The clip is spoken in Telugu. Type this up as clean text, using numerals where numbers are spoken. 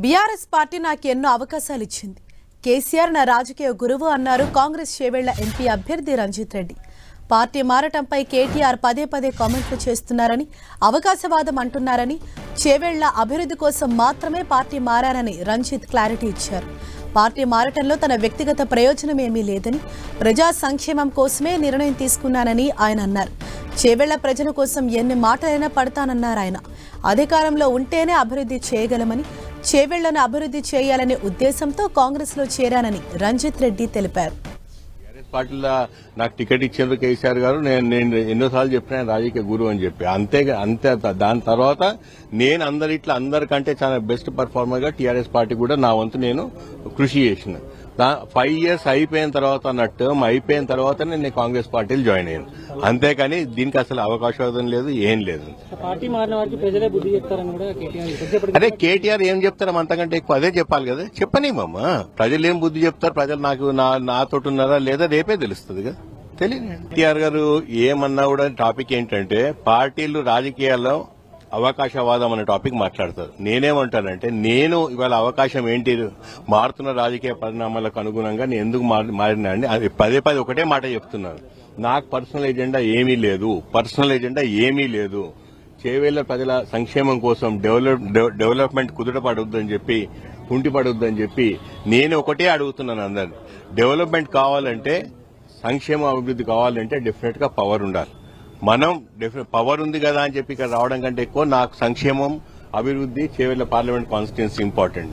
బీఆర్ఎస్ పార్టీ నాకు ఎన్నో అవకాశాలు ఇచ్చింది. కేసీఆర్ నా రాజకీయ గురువు అన్నారు కాంగ్రెస్ చేవెళ్ల ఎంపీ అభ్యర్థి రంజిత్ రెడ్డి. పార్టీ మారటంపై కేటీఆర్ పదే పదే కామెంట్లు చేస్తున్నారని, అవకాశవాదం అంటున్నారని, చేవెళ్ల అభివృద్ధి కోసం మాత్రమే పార్టీ మారారని రంజిత్ క్లారిటీ ఇచ్చారు. పార్టీ మారటంలో తన వ్యక్తిగత ప్రయోజనం ఏమీ లేదని, ప్రజా సంక్షేమం కోసమే నిర్ణయం తీసుకున్నానని ఆయన అన్నారు. చేవెళ్ల ప్రజల కోసం ఎన్ని మాటలైనా పడతానన్నారు ఆయన. అధికారంలో ఉంటేనే అభివృద్ధి చేయగలమని, చేవెళ్లను అభివృద్ధి చేయాలనే ఉద్దేశంతో కాంగ్రెస్ లో చేరానని రంజిత్ రెడ్డి తెలిపారు. పార్టీలో నాకు టికెట్ ఇచ్చేందుకు కేసీఆర్ గారు నేను ఎన్నోసార్లు చెప్పిన రాజకీయ గురువు అని చెప్పి అంతే. దాని తర్వాత నేను అందరికంటే చాలా బెస్ట్ పర్ఫార్మర్ గా టీఆర్ఎస్ పార్టీ కూడా నా వంతు నేను కృషి చేసిన. 5 years అయిపోయిన తర్వాత నా టర్మ్ అయిపోయిన తర్వాతనే నేను కాంగ్రెస్ పార్టీలో జాయిన్ అయ్యాను. అంతేకాని దీనికి అసలు అవకాశం లేదు, ఏం లేదు. పార్టీ మారిన వారికి ప్రజలే బుద్ధి చెప్తారని కూడా కేటీఆర్. అదే కేటీఆర్ ఏం చెప్తారు, అంతకంటే ఎక్కువ అదే చెప్పాలి కదా. చెప్పనేమమ్మా, ప్రజలు ఏం బుద్ధి చెప్తారు, ప్రజలు నాతో ఉన్నారా లేదా రేపే తెలుస్తుంది కదా. తెలియదు. కేటీఆర్ గారు ఏమన్నా కూడా టాపిక్ ఏంటంటే పార్టీలు రాజకీయాల్లో అవకాశవాదం అనే టాపిక్ మాట్లాడతారు. నేనేమంటానంటే నేను ఇవాళ అవకాశం ఏంటి, మారుతున్న రాజకీయ పరిణామాలకు అనుగుణంగా నేను ఎందుకు మారినా అండి. అది పదే ఒకటే మాట చెప్తున్నాను. నాకు పర్సనల్ ఎజెండా ఏమీ లేదు. చేవేళ్ల ప్రజల సంక్షేమం కోసం డెవలప్మెంట్ కుదుటపడొద్దని చెప్పి, కుంటిపడొద్దని చెప్పి నేను ఒకటే అడుగుతున్నాను అందరిని. డెవలప్మెంట్ కావాలంటే, సంక్షేమ అభివృద్ధి కావాలంటే డెఫినెట్ గా పవర్ ఉండాలి. మనం పవర్ ఉంది కదా అని చెప్పి ఇక్కడ రావడం కంటే ఎక్కువ నాకు సంక్షేమం, అభివృద్ధి, చేవెళ్ల పార్లమెంట్ కాన్స్టిట్యున్సీ ఇంపార్టెంట్.